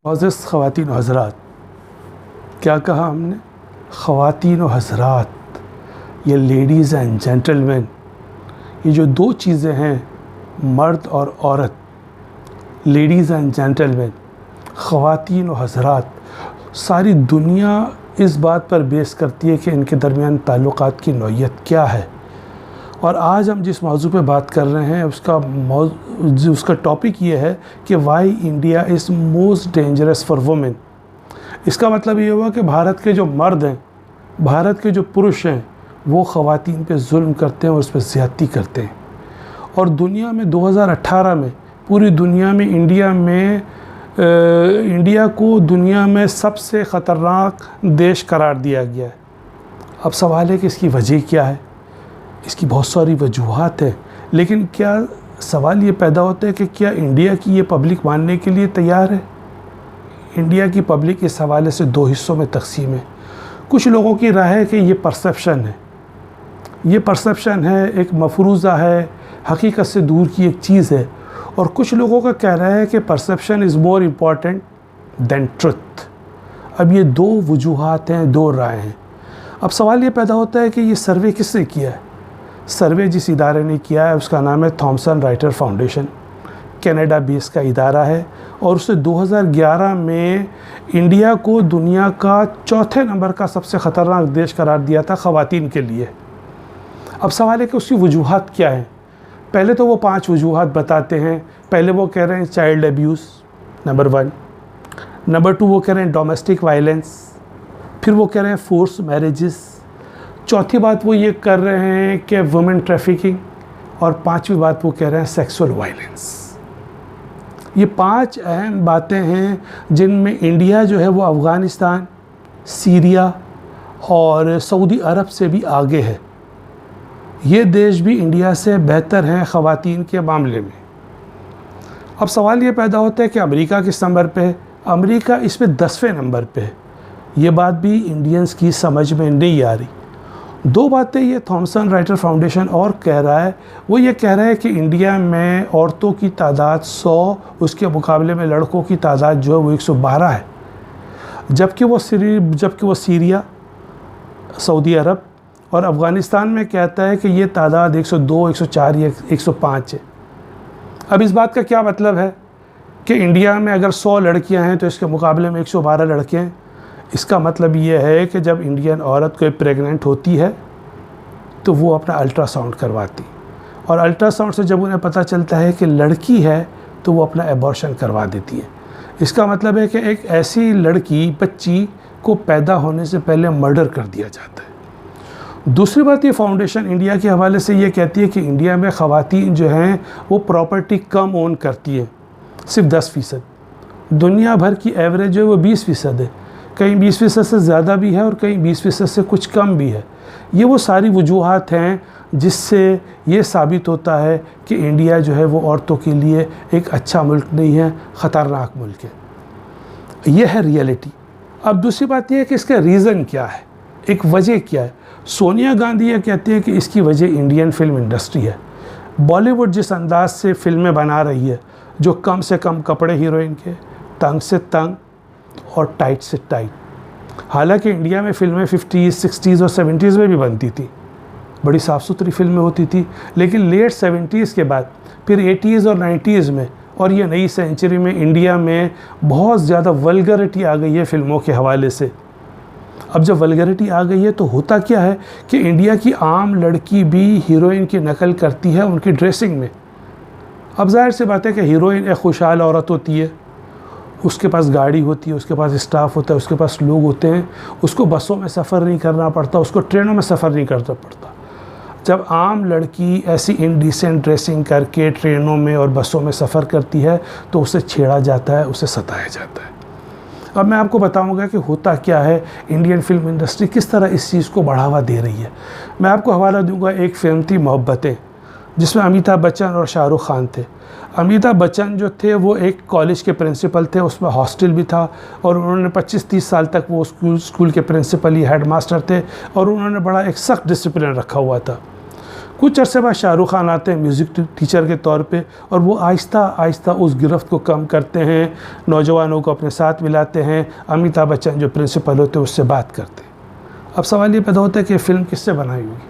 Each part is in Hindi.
मोअज़्ज़ज़ ख़वातीन व हज़रात, क्या कहा हमने? ख़वातीन व हज़रात, ये लेडीज़ एंड जेंटलमैन, ये जो दो चीज़ें हैं, मर्द और औरत, लेडीज़ एंड जेंटलमैन, ख़वातीन व हज़रात, सारी दुनिया इस बात पर बेस करती है कि इनके दरमियान ताल्लुक़ात की नौइयत क्या है। और आज हम जिस मौजू पे बात कर रहे हैं उसका टॉपिक ये है कि why India is most dangerous for women. इसका मतलब ये हुआ कि भारत के जो मर्द हैं, भारत के जो पुरुष हैं, वो ख़वातीन पे जुल्म करते हैं और उस पर ज़्यादती करते हैं। और दुनिया में 2018 में पूरी दुनिया में इंडिया को दुनिया में सबसे ख़तरनाक देश करार दिया गया है। अब सवाल है कि इसकी वजह क्या है? इसकी बहुत सारी वजूहात हैं, लेकिन क्या सवाल ये पैदा होता है कि क्या इंडिया की ये पब्लिक मानने के लिए तैयार है? इंडिया की पब्लिक इस हवाले से दो हिस्सों में तकसीम है। कुछ लोगों की राय है कि ये परसेप्शन है, ये परसेप्शन है, एक मफरूज़ा है, हकीकत से दूर की एक चीज़ है। और कुछ लोगों का कहना है कि perception is more important than truth. अब ये दो वजूहात हैं, दो राय हैं। अब सवाल ये पैदा होता है कि ये सर्वे किसने किया है? सर्वे जिस इदारे ने किया है उसका नाम है Thomson Reuters Foundation, Canada base का इदारा है। और उसने 2011 में इंडिया को दुनिया का चौथे नंबर का सबसे ख़तरनाक देश करार दिया था ख़वातीन के लिए। अब सवाल है कि उसकी वजूहात क्या हैं? पहले तो वो 5 वजूहात बताते हैं। पहले वो कह रहे हैं चाइल्ड अब्यूज़, नंबर 1। नंबर 2 वो कह रहे हैं डोमेस्टिक वायलेंस। फिर वो कह रहे हैं फोर्स मैरिजेस। चौथी बात वो ये कर रहे हैं कि वुमेन ट्रैफिकिंग। और 5वीं बात वो कह रहे हैं सेक्सुअल वायलेंस। ये 5 अहम बातें हैं जिनमें इंडिया जो है वो अफ़गानिस्तान, सीरिया और सऊदी अरब से भी आगे है। ये देश भी इंडिया से बेहतर हैं ख़वातीन के मामले में। अब सवाल ये पैदा होता है कि अमेरिका किस नंबर पे है? अमेरिका इस पे 10वें नंबर पे है। ये बात भी इंडियंस की समझ में नहीं आ रही। दो बातें ये थॉमसन राइटर फाउंडेशन और कह रहा है। वो ये कह रहा है कि इंडिया में औरतों की तादाद 100, उसके मुकाबले में लड़कों की तादाद जो है वो 112 है। जबकि वो सीरिया, सऊदी अरब और अफ़गानिस्तान में कहता है कि ये तादाद 102, 104 या 105 है। अब इस बात का क्या मतलब है कि इंडिया में अगर 100 लड़कियां हैं तो इसके मुकाबले में 112 लड़के हैं। इसका मतलब ये है कि जब इंडियन औरत कोई प्रेग्नेंट होती है तो वो अपना अल्ट्रासाउंड करवाती, और अल्ट्रासाउंड से जब उन्हें पता चलता है कि लड़की है तो वो अपना एबॉर्शन करवा देती है। इसका मतलब है कि एक ऐसी लड़की, बच्ची को पैदा होने से पहले मर्डर कर दिया जाता है। दूसरी बात, ये फाउंडेशन इंडिया के हवाले से ये कहती है कि इंडिया में ख़वातीन जो हैं वो प्रॉपर्टी कम ओन करती है, सिर्फ 10%। दुनिया भर की एवरेज जो है वो 20% है। कहीं 20% से ज़्यादा भी है और कहीं 20% से कुछ कम भी है। ये वो सारी वजूहात हैं जिससे ये साबित होता है कि इंडिया जो है वो औरतों के लिए एक अच्छा मुल्क नहीं है, ख़तरनाक मुल्क है। ये है रियलिटी। अब दूसरी बात यह है कि इसका रीज़न क्या है, एक वजह क्या है। सोनिया गांधी ये कहती है कि इसकी वजह इंडियन फिल्म इंडस्ट्री है। बॉलीवुड जिस अंदाज से फिल्में बना रही है, जो कम से कम कपड़े हीरोइन के, तंग से तंग और टाइट से टाइट। हालांकि इंडिया में फिल्में 50s, 60s और 70s में भी बनती थी, बड़ी साफ़ सुथरी फिल्में होती थी। लेकिन लेट 70s के बाद फिर 80s और 90s में और ये नई सेंचुरी में इंडिया में बहुत ज़्यादा वल्गरिटी आ गई है फिल्मों के हवाले से। अब जब वल्गरिटी आ गई है तो होता क्या है कि इंडिया की आम लड़की भी हीरोइन की नकल करती है उनकी ड्रेसिंग में। अब जाहिर सी बात है कि हीरोइन एक खुशहाल औरत होती है, उसके पास गाड़ी होती है, उसके पास स्टाफ होता है, उसके पास लोग होते हैं, उसको बसों में सफ़र नहीं करना पड़ता, उसको ट्रेनों में सफ़र नहीं करना पड़ता। जब आम लड़की ऐसी इनडिसेंट ड्रेसिंग करके ट्रेनों में और बसों में सफ़र करती है तो उसे छेड़ा जाता है, उसे सताया जाता है। अब मैं आपको बताऊंगा कि होता क्या है, इंडियन फिल्म इंडस्ट्री किस तरह इस चीज़ को बढ़ावा दे रही है। मैं आपको हवाला दूंगा, एक फिल्म थी मोहब्बतें, जिसमें अमिताभ बच्चन और शाहरुख खान थे। अमिताभ बच्चन जो थे वो एक कॉलेज के प्रिंसिपल थे, उसमें हॉस्टल भी था और उन्होंने 25-30 साल तक वो स्कूल के प्रिंसिपल ही हेड मास्टर थे और उन्होंने बड़ा एक सख्त डिसिप्लिन रखा हुआ था। कुछ अरसे बाद शाहरुख खान आते हैं म्यूज़िक टीचर के तौर पे, और वो आहिस्ता आहिस्ता उस गिरफ्त को कम करते हैं, नौजवानों को अपने साथ मिलाते हैं। अमिताभ बच्चन जो प्रिंसिपल होते हैं उससे बात करते हैं। अब सवाल ये पैदा होता है कि फ़िल्म किससे बनाई होगी?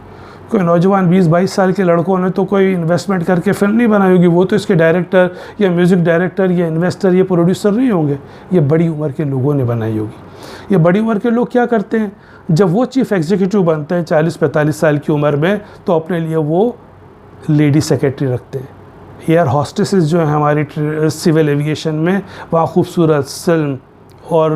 कोई नौजवान 20-22 साल के लड़कों ने तो कोई इन्वेस्टमेंट करके फ़िल्म नहीं बनाई होगी। वो तो इसके डायरेक्टर या म्यूज़िक डायरेक्टर या इन्वेस्टर या प्रोड्यूसर नहीं होंगे, ये बड़ी उम्र के लोगों ने बनाई होगी। ये बड़ी उम्र के लोग क्या करते हैं, जब वो चीफ़ एग्जीक्यूटिव बनते हैं 40-45 साल की उम्र में, तो अपने लिए वो लेडी सेक्रेटरी रखते हैं। एयर हॉस्टेसेस जो हैं हमारी सिविल एविएशन में, वहाँ खूबसूरत सिल्म और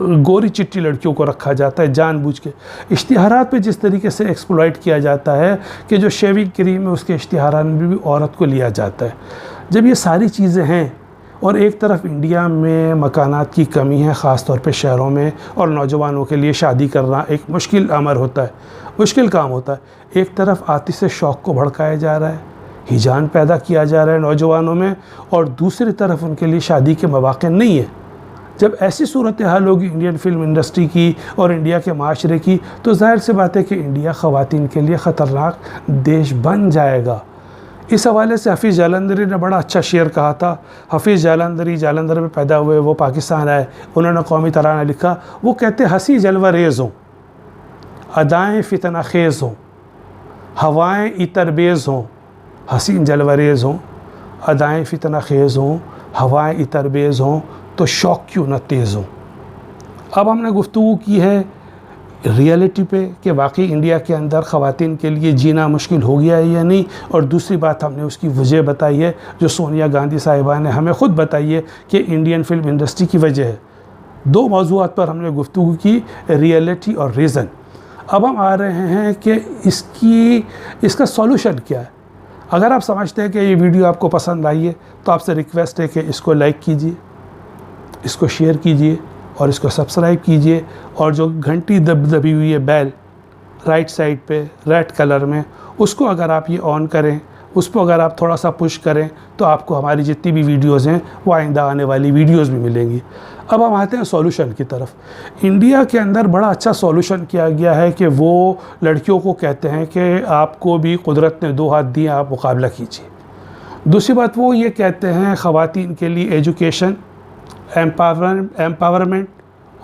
गोरी चिट्टी लड़कियों को रखा जाता है जानबूझ के। इश्तिहारात पे जिस तरीके से एक्सप्लॉइट किया जाता है कि जो शेविंग क्रीम है उसके इश्तिहारात में भी औरत को लिया जाता है। जब ये सारी चीज़ें हैं और एक तरफ इंडिया में मकानात की कमी है ख़ास तौर पे शहरों में, और नौजवानों के लिए शादी करना एक मुश्किल अमर होता है, मुश्किल काम होता है। एक तरफ आतिश शौक़ को भड़काया जा रहा है, हिजान पैदा किया जा रहा है नौजवानों में, और दूसरी तरफ उनके लिए शादी के मौक़े नहीं है। जब ऐसी सूरत हाल होगी इंडियन फिल्म इंडस्ट्री की और इंडिया के माशरे की, तो जाहिर सी बात है कि इंडिया ख़वातीन के लिए ख़तरनाक देश बन जाएगा। इस हवाले से हफ़ीज़ जालंधरी ने बड़ा अच्छा शेर कहा था। हफ़ीज़ जालंधरी जालंधर में पैदा हुए, वो पाकिस्तान आए, उन्होंने कौमी तराना लिखा। वो कहते हंसी जलवा रेज़ हों, अदाएँ फितना खेज़ हों, हवाएँ इतरबेज़ हों। हसीन जलवरेज़ हों, अदाएँ फितना खेज़ हों, हवाएँ इतरबेज़ हों, तो शौक़ क्यों न तेज़ हों। अब हमने गुफ्तगू की है रियलिटी पे कि वाकई इंडिया के अंदर ख़वातीन के लिए जीना मुश्किल हो गया है या नहीं, और दूसरी बात हमने उसकी वजह बताई है जो सोनिया गांधी साहिबा ने हमें ख़ुद बताई है कि इंडियन फिल्म इंडस्ट्री की वजह है। दो मौज़ूआत पर हमने गुफ्तगू की, रियलिटी और रीज़न। अब हम आ रहे हैं कि इसका सॉल्यूशन क्या है। अगर आप समझते हैं कि ये वीडियो आपको पसंद आई है तो आपसे रिक्वेस्ट है कि इसको लाइक कीजिए, इसको शेयर कीजिए और इसको सब्सक्राइब कीजिए, और जो घंटी दबी हुई है बेल राइट साइड पे रेड कलर में, उसको अगर आप ये ऑन करें, उस पर अगर आप थोड़ा सा पुश करें, तो आपको हमारी जितनी भी वीडियोज़ हैं वो आइंदा आने वाली वीडियोज़ भी मिलेंगी। अब हम आते हैं सॉल्यूशन की तरफ। इंडिया के अंदर बड़ा अच्छा सॉल्यूशन किया गया है कि वो लड़कियों को कहते हैं कि आपको भी कुदरत ने 2 हाथ दिए, आप मुकाबला कीजिए। दूसरी बात वो ये कहते हैं ख़वातीन के लिए एजुकेशन, एम्पावरमेंट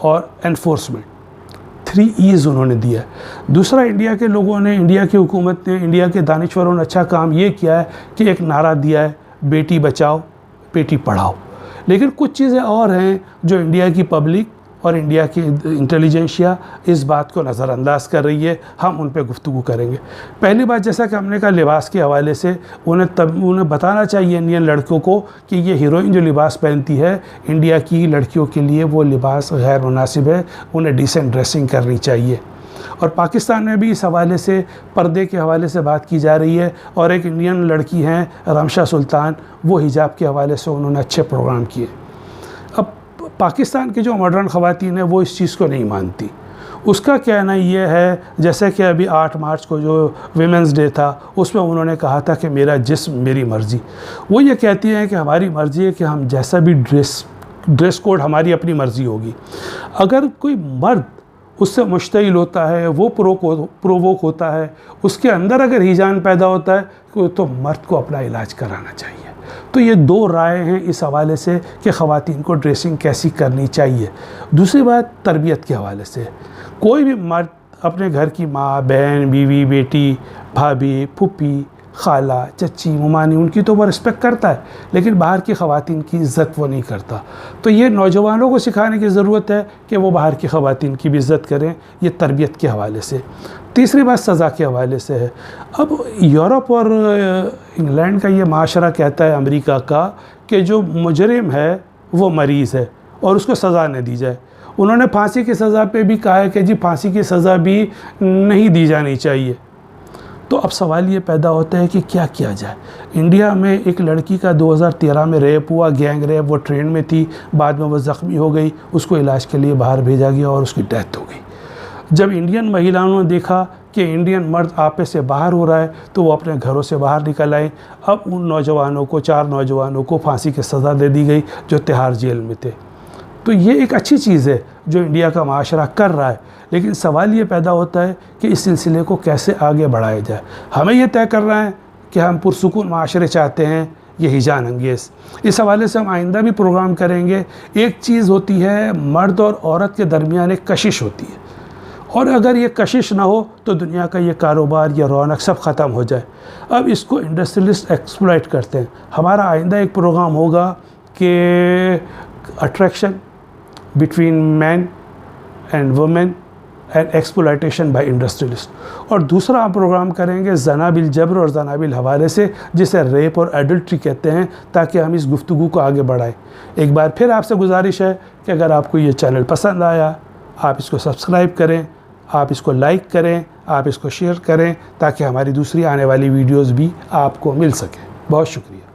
और एनफोर्समेंट, 3 E's उन्होंने दिया है। दूसरा, इंडिया के लोगों ने, इंडिया की हुकूमत ने, इंडिया के दानिश्वरों ने अच्छा काम ये किया है कि एक नारा दिया है, बेटी बचाओ बेटी पढ़ाओ। लेकिन कुछ चीज़ें और हैं जो इंडिया की पब्लिक और इंडिया की इंटेलिजेंशिया इस बात को नज़रअंदाज कर रही है। हम उन पर गुफ्तगू करेंगे। पहली बात, जैसा कि हमने कहा लिबास के हवाले से, उन्हें बताना चाहिए इंडियन लड़कों को कि ये हीरोइन जो लिबास पहनती है इंडिया की लड़कियों के लिए वो लिबास गैर मुनासिब है, उन्हें डिसेंट ड्रेसिंग करनी चाहिए। और पाकिस्तान में भी इस हवाले से, पर्दे के हवाले से बात की जा रही है, और एक इंडियन लड़की हैं रमशा सुल्तान, वो हिजाब के हवाले से उन्होंने अच्छे प्रोग्राम किए। अब पाकिस्तान की जो मॉडर्न ख़वातीन है वो इस चीज़ को नहीं मानती। उसका कहना ये है, जैसे कि अभी 8 मार्च को जो वीमेंस डे था उसमें उन्होंने कहा था कि मेरा जिस्म मेरी मर्ज़ी। वो ये कहती हैं कि हमारी मर्ज़ी है कि हम जैसा भी ड्रेस कोड हमारी अपनी मर्ज़ी होगी। अगर कोई मर्द उससे मुश्तिल होता है, वो प्रोवोक होता है, उसके अंदर अगर हिजान पैदा होता है, तो मर्द को अपना इलाज कराना चाहिए। तो ये 2 राय हैं इस हवाले से कि ख़वातीन को ड्रेसिंग कैसी करनी चाहिए। दूसरी बात, तरबियत के हवाले से, कोई भी मर्द अपने घर की माँ, बहन, बीवी, बेटी, भाभी, फूफी, खाला, चच्ची, मुमानी, उनकी तो वो रिस्पेक्ट करता है, लेकिन बाहर की ख़वातीन की इज़्ज़त वो नहीं करता। तो ये नौजवानों को सिखाने की ज़रूरत है कि वो बाहर की ख़वातीन की भी इज़्ज़त करें। ये तरबियत के हवाले से। तीसरी बात सज़ा के हवाले से है। अब यूरोप और इंग्लैंड का ये माशरा कहता है, अमेरिका का, कि जो मुजरिम है वो मरीज़ है और उसको सज़ा न दी जाए। उन्होंने फांसी की सज़ा पे भी कहा है कि जी फांसी की सज़ा भी नहीं दी जानी चाहिए। तो अब सवाल ये पैदा होता है कि क्या किया जाए। इंडिया में एक लड़की का 2013 में रेप हुआ, गैंग रेप, वो ट्रेन में थी, बाद में वो ज़ख्मी हो गई, उसको इलाज के लिए बाहर भेजा गया और उसकी डेथ हो गई। जब इंडियन महिलाओं ने देखा कि इंडियन मर्द आपे से बाहर हो रहा है तो वो अपने घरों से बाहर निकल आए। अब उन नौजवानों को, 4 नौजवानों को फांसी की सज़ा दे दी गई जो तिहाड़ जेल में थे। तो ये एक अच्छी चीज़ है जो इंडिया का माशरा कर रहा है, लेकिन सवाल ये पैदा होता है कि इस सिलसिले को कैसे आगे बढ़ाया जाए। हमें ये तय करना है कि हम पुरसुकून माशरे चाहते हैं, यही जान अंगेज़। इस हवाले से हम आइंदा भी प्रोग्राम करेंगे। एक चीज़ होती है, मर्द और औरत के दरमियान एक कशिश होती है, और अगर ये कशिश ना हो तो दुनिया का ये कारोबार या रौनक सब ख़त्म हो जाए। अब इसको इंडस्ट्रियलिस्ट एक्सप्लॉइट करते हैं। हमारा आइंदा एक प्रोग्राम होगा कि attraction between man and women and exploitation by industrialist, और दूसरा हम प्रोग्राम करेंगे जना बिल जबर और जना बिल हवाले से, जिसे रेप और एडल्ट्री कहते हैं, ताकि हम इस गुफ्तगू को आगे बढ़ाएं। एक बार फिर आपसे गुजारिश है कि अगर आपको ये चैनल पसंद आया, आप इसको सब्सक्राइब करें, आप इसको लाइक करें, आप इसको शेयर करें, ताकि हमारी दूसरी आने वाली वीडियोज़ भी आपको मिल सकें। बहुत शुक्रिया।